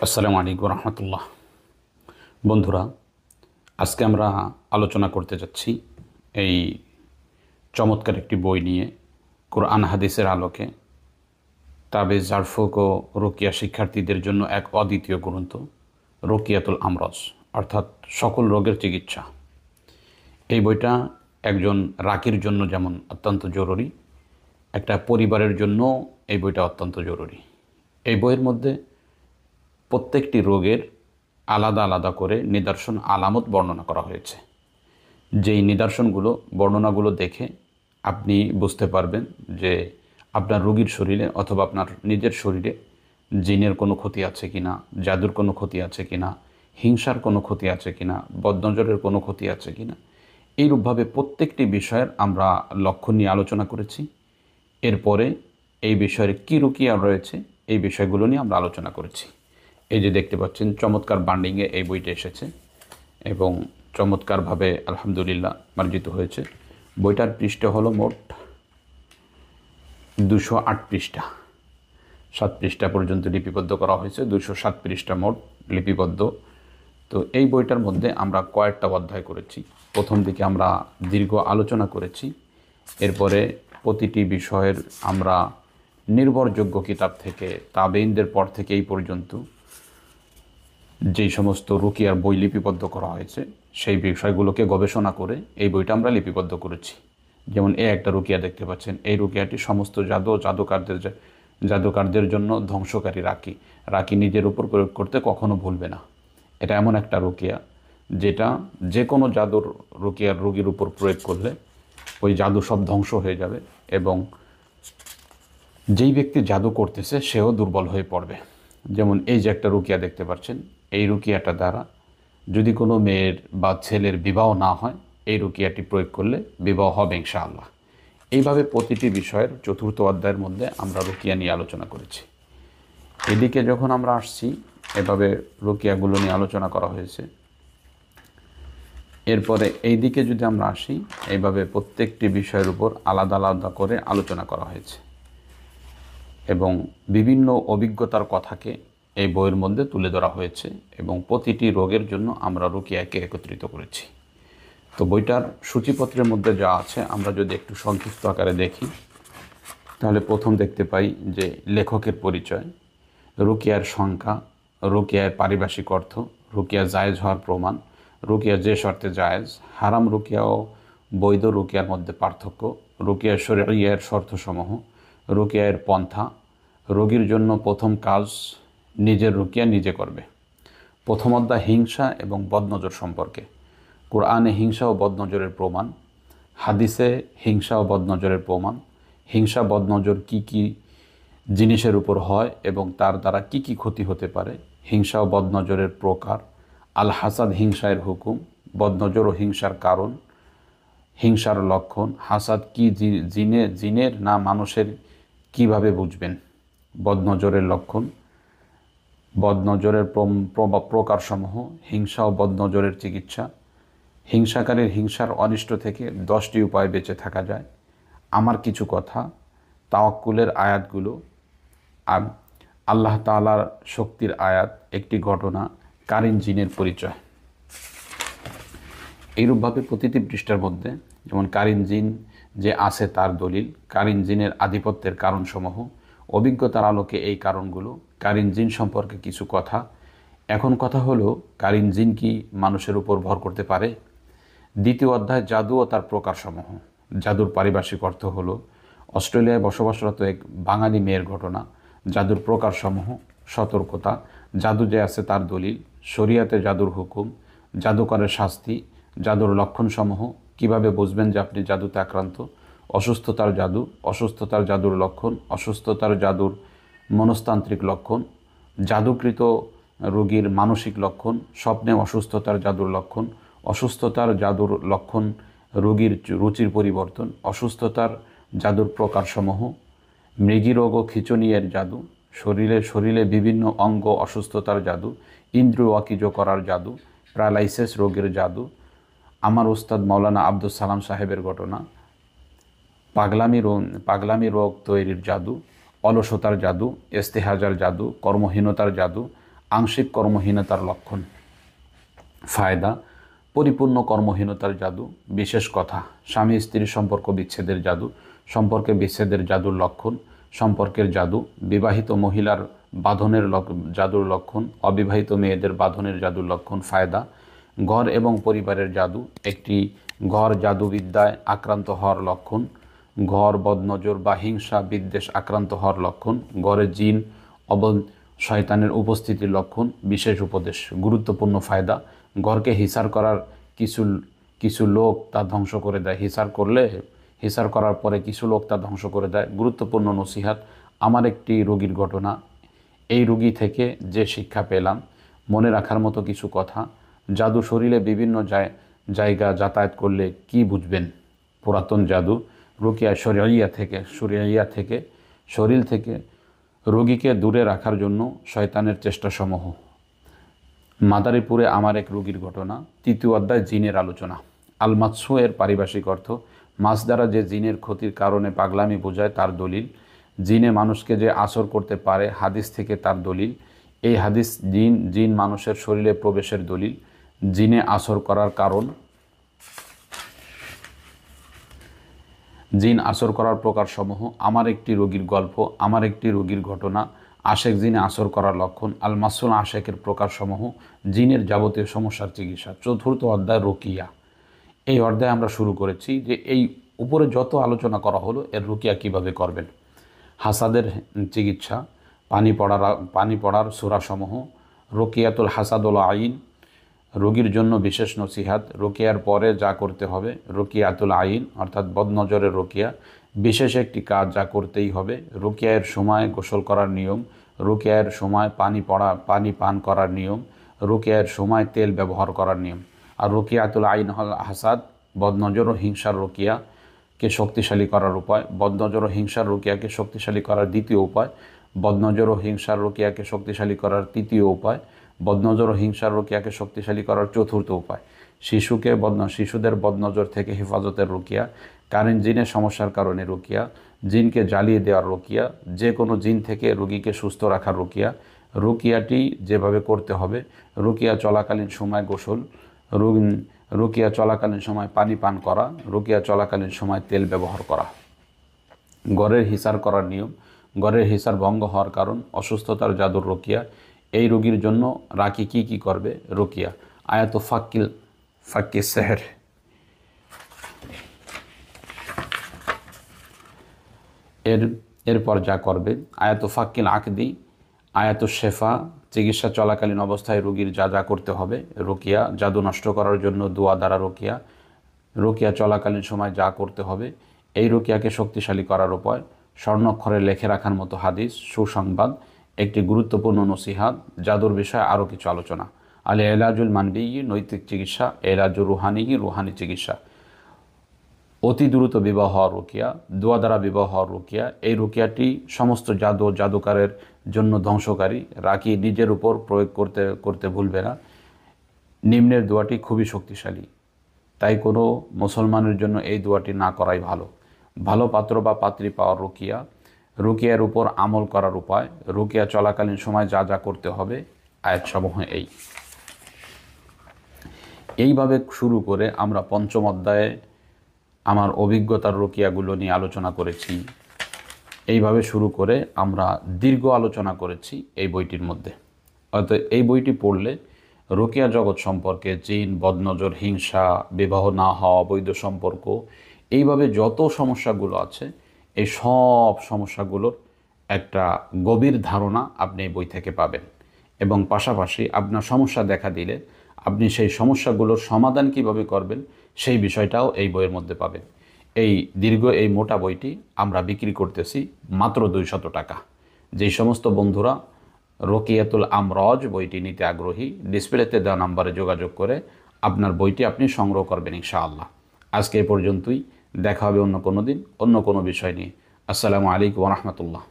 আসসালামু আলাইকুম রহমতুল্লাহ। বন্ধুরা, আজকে আমরা আলোচনা করতে যাচ্ছি এই চমৎকার একটি বই নিয়ে, কোরআন হাদিসের আলোকে তাবিজ জারফুক ও রুকিয়া শিক্ষার্থীদের জন্য এক অদ্বিতীয় গ্রন্থ, রুকিয়াতুল আমরজ, অর্থাৎ সকল রোগের চিকিৎসা। এই বইটা একজন রাকির জন্য যেমন অত্যন্ত জরুরি, একটা পরিবারের জন্য এই বইটা অত্যন্ত জরুরি। এই বইয়ের মধ্যে প্রত্যেকটি রোগের আলাদা আলাদা করে নিদর্শন আলামত বর্ণনা করা হয়েছে। যেই নিদর্শনগুলো বর্ণনাগুলো দেখে আপনি বুঝতে পারবেন যে আপনার রোগীর শরীরে অথবা আপনার নিজের শরীরে জিনের কোনো ক্ষতি আছে কিনা, জাদুর কোনো ক্ষতি আছে কিনা, হিংসার কোনো ক্ষতি আছে কিনা, বদনজরের কোনো ক্ষতি আছে কিনা, এইরূপভাবে প্রত্যেকটি বিষয়ের আমরা লক্ষ্য নিয়ে আলোচনা করেছি। এরপরে এই বিষয়ের কী রুকিয়া রয়েছে এই বিষয়গুলো নিয়ে আমরা আলোচনা করেছি। এই যে দেখতে পাচ্ছেন চমৎকার বান্ডিংয়ে এই বইটা এসেছে এবং চমৎকারভাবে আলহামদুলিল্লাহ মার্জিত হয়েছে। বইটার পৃষ্ঠা হলো মোট 208 পৃষ্ঠা, 7 পৃষ্ঠা পর্যন্ত লিপিবদ্ধ করা হয়েছে, 207 পৃষ্ঠা মোট লিপিবদ্ধ। তো এই বইটার মধ্যে আমরা কয়েকটা অধ্যায় করেছি। প্রথম দিকে আমরা দীর্ঘ আলোচনা করেছি, এরপরে প্রতিটি বিষয়ের আমরা নির্ভরযোগ্য কিতাব থেকে তাবেইনদের পর থেকে এই পর্যন্ত যেই সমস্ত রুকিয়ার বই লিপিবদ্ধ করা হয়েছে সেই বিষয়গুলোকে গবেষণা করে এই বইটা আমরা লিপিবদ্ধ করেছি। যেমন একটা রুকিয়া দেখতে পাচ্ছেন, এই রুকিয়াটি সমস্ত জাদুকারদের জন্য ধ্বংসকারী রাকি নিজের উপর প্রয়োগ করতে কখনো ভুলবে না। এটা এমন একটা রুকিয়া যেটা যে কোনো জাদুর রুকিয়ার রোগীর উপর প্রয়োগ করলে ওই জাদু সব ধ্বংস হয়ে যাবে এবং যেই ব্যক্তি জাদু করতেছে সেও দুর্বল হয়ে পড়বে। যেমন এই যে একটা রুকিয়া দেখতে পাচ্ছেন, এই রুকিয়াটা দ্বারা যদি কোনো মেয়ের বা ছেলের বিবাহ না হয়, এই রুকিয়াটি প্রয়োগ করলে বিবাহ হবে ইনশাআল্লাহ। এইভাবে প্রতিটি বিষয়ের চতুর্থ অধ্যায়ের মধ্যে আমরা রুকিয়া নিয়ে আলোচনা করেছি। এদিকে যখন আমরা আসছি, এভাবে রুকিয়াগুলো নিয়ে আলোচনা করা হয়েছে। এরপরে এই দিকে যদি আমরা আসি, এইভাবে প্রত্যেকটি বিষয়ের উপর আলাদা আলাদা করে আলোচনা করা হয়েছে এবং বিভিন্ন অভিজ্ঞতার কথাকে এই বইয়ের মধ্যে তুলে ধরা হয়েছে এবং প্রতিটি রোগের জন্য আমরা রুকিয়াকে একত্রিত করেছি। তো বইটার সূচিপত্রের মধ্যে যা আছে আমরা যদি একটু সংক্ষিপ্ত আকারে দেখি, তাহলে প্রথম দেখতে পাই যে লেখকের পরিচয়, রুকিয়ার সংখ্যা, রুকিয়ার পারিভাষিক অর্থ, রুকিয়া জায়েজ হওয়ার প্রমাণ, রুকিয়া যে শর্তে জায়েজ, হারাম রুকিয়া ও বৈধ রুকিয়ার মধ্যে পার্থক্য, রুকিয়া শরঈয়ার শর্তসমূহ, রুকিয়ার পন্থা, রোগীর জন্য প্রথম কাজ নিজের রুকিয়া নিজে করবে। প্রথম অধ্যায় হিংসা এবং বদনজর সম্পর্কে, কোরআনে হিংসা ও বদনজরের প্রমাণ, হাদিসে হিংসা ও বদনজরের প্রমাণ, হিংসা বদনজর কি কি জিনিসের উপর হয় এবং তার দ্বারা কি কি ক্ষতি হতে পারে, হিংসা ও বদনজরের প্রকার, আল হাসাদ হিংসার হুকুম, বদনজর ও হিংসার কারণ, হিংসার লক্ষণ, হাসাদ কি জিনের না মানুষের, কিভাবে বুঝবেন, বদনজরের লক্ষণ, বদনজরের প্রকারসমূহ, হিংসা ও বদনজরের চিকিৎসা, হিংসাকারীর হিংসার অনিষ্ট থেকে 10টি উপায় বেঁচে থাকা যায়, আমার কিছু কথা, তাওয়াক্কুলের আয়াতগুলো, আর আল্লাহ তাআলার শক্তির আয়াত, একটি ঘটনা, কারিন জিনের পরিচয়। এইরূপভাবে প্রতিটি পৃষ্ঠার মধ্যে যেমন কারিন জিন যে আছে তার দলিল, কারিন জিনের আধিপত্যের কারণসমূহ, অভিজ্ঞতার আলোকে এই কারণগুলো, কারিন জিন সম্পর্কে কিছু কথা। এখন কথা হলো, কারিন জিন কি মানুষের উপর ভর করতে পারে? দ্বিতীয় অধ্যায় জাদু ও তার প্রকারসমূহ। জাদুর পারিভাষিক অর্থ হলো অস্ট্রেলিয়ায় বসবাসরত এক বাঙালি মেয়ের ঘটনা, জাদুর প্রকারসমূহ, সতর্কতা, জাদু যে আছে তার দলিল, শরিয়াতে জাদুর হুকুম, জাদুকরের শাস্তি, জাদুর লক্ষণসমূহ, কিভাবে বুঝবেন যে আপনি জাদুতে আক্রান্ত, অসুস্থতার জাদু, অসুস্থতার জাদুর লক্ষণ, অসুস্থতার জাদুর মনস্তান্ত্রিক লক্ষণ, জাদুকৃত রোগীর মানসিক লক্ষণ, স্বপ্নে অসুস্থতার জাদুর লক্ষণ, অসুস্থতার জাদুর লক্ষণ, রোগীর রুচির পরিবর্তন, অসুস্থতার জাদুর প্রকারসমূহ, মৃগীরোগ ও খিচুনিয়ের জাদু, শরীরে বিভিন্ন অঙ্গ অসুস্থতার জাদু, ইন্দ্রিয় অকিজ করার জাদু, প্যারালাইসিস রোগের জাদু, আমার উস্তাদ মাওলানা আব্দুল সালাম সাহেবের ঘটনা, পাগলামি রোগ তৈরির জাদু, অলসতার জাদু, ইস্তেহাজার জাদু, কর্মহীনতার জাদু, আংশিক কর্মহীনতার লক্ষণ। ফায়দা, পরিপূর্ণ কর্মহীনতার জাদু। বিশেষ কথা, স্বামী স্ত্রীর সম্পর্ক বিচ্ছেদের জাদু, সম্পর্কে বিচ্ছেদের জাদুর লক্ষণ, সম্পর্কের জাদু, বিবাহিত মহিলার বাঁধনের জাদুর লক্ষণ, অবিবাহিত মেয়েদের বাঁধনের জাদুর লক্ষণ। ফায়দা, ঘর এবং পরিবারের জাদু। একটি ঘর জাদুবিদ্যায় আক্রান্ত হওয়ার লক্ষণ, ঘর বদনজর বা হিংসা বিদ্বেষ আক্রান্ত হওয়ার লক্ষণ, ঘরে জিন শয়তানের উপস্থিতির লক্ষণ। বিশেষ উপদেশ, গুরুত্বপূর্ণ ফায়দা, ঘরকে হিসার করার কিছু লোক তা ধ্বংস করে দেয়। হিসার করার পরে কিছু লোক তা ধ্বংস করে দেয়। গুরুত্বপূর্ণ নসিহাত, আমার একটি রোগীর ঘটনা। এই রোগী থেকে যে শিক্ষা পেলাম, মনে রাখার মতো কিছু কথা। জাদু শরীরে বিভিন্ন জায়গা যাতায়াত করলে কি বুঝবেন? পুরাতন জাদু রুকিয়া শরীয়া থেকে শরীর থেকে রোগীকে দূরে রাখার জন্য শয়তানের চেষ্টাসমূহ। মাদারীপুরে আমার এক রোগীর ঘটনা। তৃতীয় অধ্যায় জিনের আলোচনা। আল মাতসু এর পারিভাষিক অর্থ, মাছ দ্বারা যে জিনের ক্ষতির কারণে পাগলামি বোঝায় তার দলিল। জিনে মানুষকে যে আসর করতে পারে হাদিস থেকে তার দলিল। এই হাদিস জিন মানুষের শরীরে প্রবেশের দলিল। জিনে আসর করার কারণ, জিন আসর করার প্রকারসমূহ। আমার একটি রোগীর গল্প, আমার একটি রোগীর ঘটনা। আশেক জিনে আসর করার লক্ষণ। আল মাসুল আশেকের প্রকারসমূহ। জিনের যাবতীয় সমস্যার চিকিৎসা। চতুর্থ অধ্যায় রুকিয়া। এই অধ্যায়ে আমরা শুরু করেছি যে এই উপরে যত আলোচনা করা হলো এর রুকিয়া কিভাবে করবেন। হাসাদের চিকিৎসা, পানি পড়ার সূরাসমূহ। রুকিয়াতুল হাসাদুল আইন, রোগীর জন্য বিশেষ নসিহাত। রুকিয়ার পরে যা করতে হবে। রুকিয়াতুল আইন অর্থাৎ বদনজরের রুকিয়া, বিশেষ একটি কাজ যা করতেই হবে। রুকিয়ার সময় গোসল করার নিয়ম। রুকিয়ার সময় পানি পান করার নিয়ম। রুকিয়ার সময় তেল ব্যবহার করার নিয়ম। আর রুকিয়াতুল আইন হল হাসাদ, বদনজর ও হিংসার রুকিয়াকে শক্তিশালী করার উপায়। বদনজর ও হিংসার রুকিয়াকে শক্তিশালী করার দ্বিতীয় উপায়। বদনজর ও হিংসার রুকিয়াকে শক্তিশালী করার তৃতীয় উপায়। বদনজর ও হিংসার রুকিয়াকে শক্তিশালী করার চতুর্থ উপায়। শিশুদের বদনজর থেকে হেফাজতের রুকিয়া। কারেন্ট জিনের সমস্যার কারণে রুকিয়া। জিনকে জ্বালিয়ে দেওয়ার রুকিয়া। যে কোনো জিন থেকে রোগীকে সুস্থ রাখার রুকিয়া। রুকিয়াটি যেভাবে করতে হবে, রুকিয়া চলাকালীন সময় গোসল, রুকিয়া চলাকালীন সময় পানি পান করা, রুকিয়া চলাকালীন সময় তেল ব্যবহার করা। ঘরের হিসার করার নিয়ম। ঘরের হিসার ভঙ্গ হওয়ার কারণ, অসুস্থতার জাদুর রুকিয়া। এই রোগীর জন্য রাকি কি করবে? রুকিয়া, আয়াত ফাক্কি সেহের। এরপর যা করবে, আয়াত ফাক্কিল আকদি, আয়াত শেফা, চিকিৎসা চলাকালীন অবস্থায় রোগীর যা করতে হবে। রুকিয়া, জাদু নষ্ট করার জন্য দোয়া দ্বারা রুকিয়া। রুকিয়া চলাকালীন সময় যা করতে হবে। এই রুকিয়াকে শক্তিশালী করার উপায়। স্বর্ণাক্ষরে লেখে রাখার মতো হাদিস, সুসংবাদ, একটি গুরুত্বপূর্ণ নসিহাত, জাদুর বিষয়ে আরও কিছু আলোচনা। আল এলাজুল মানবী, নৈতিক চিকিৎসা। এলাজুল রুহানি চিকিৎসা। অতি দ্রুত বিবাহ হওয়ার রুকিয়া, দোয়া দ্বারা বিবাহ হওয়ার রুকিয়া। এই রুকিয়াটি সমস্ত জাদুকারের জন্য ধ্বংসকারী। রাকি নিজের উপর প্রয়োগ করতে ভুলবে না। নিম্নের দোয়াটি খুবই শক্তিশালী, তাই কোনো মুসলমানের জন্য এই দোয়াটি না করাই ভালো। ভালো পাত্র বা পাত্রী পাওয়ার রুকিয়া। রুকিয়ার উপর আমল করার উপায়। রুকিয়া চলাকালীন সময় যা করতে হবে। আয়াতসমূহ এইভাবে শুরু করে আমরা পঞ্চম অধ্যায়ে আমার অভিজ্ঞতার রুকিয়াগুলো নিয়ে আলোচনা করেছি। এইভাবে শুরু করে আমরা দীর্ঘ আলোচনা করেছি এই বইটির মধ্যে। অর্থাৎ এই বইটি পড়লে রুকিয়া জগৎ সম্পর্কে, জিন, বদনজর, হিংসা, বিবাহ না হওয়া, অবৈধ সম্পর্ক, এইভাবে যত সমস্যাগুলো আছে এই সব সমস্যাগুলোর একটা গভীর ধারণা আপনি এই বই থেকে পাবেন। এবং পাশাপাশি আপনার সমস্যা দেখা দিলে আপনি সেই সমস্যাগুলোর সমাধান কিভাবে করবেন সেই বিষয়টাও এই বইয়ের মধ্যে পাবেন। এই মোটা বইটি আমরা বিক্রি করতেছি মাত্র 200 টাকা। যেই সমস্ত বন্ধুরা রুকিয়াতুল আমরাজ বইটি নিতে আগ্রহী, ডিসপ্লেতে দেওয়া নাম্বারে যোগাযোগ করে আপনার বইটি আপনি সংগ্রহ করবেন ইনশাআল্লাহ। আজকে এ পর্যন্তই, দেখা হবে অন্য কোনো দিন অন্য কোনো বিষয় নিয়ে। আসসালামু আলাইকুম ওয়া রাহমাতুল্লাহ।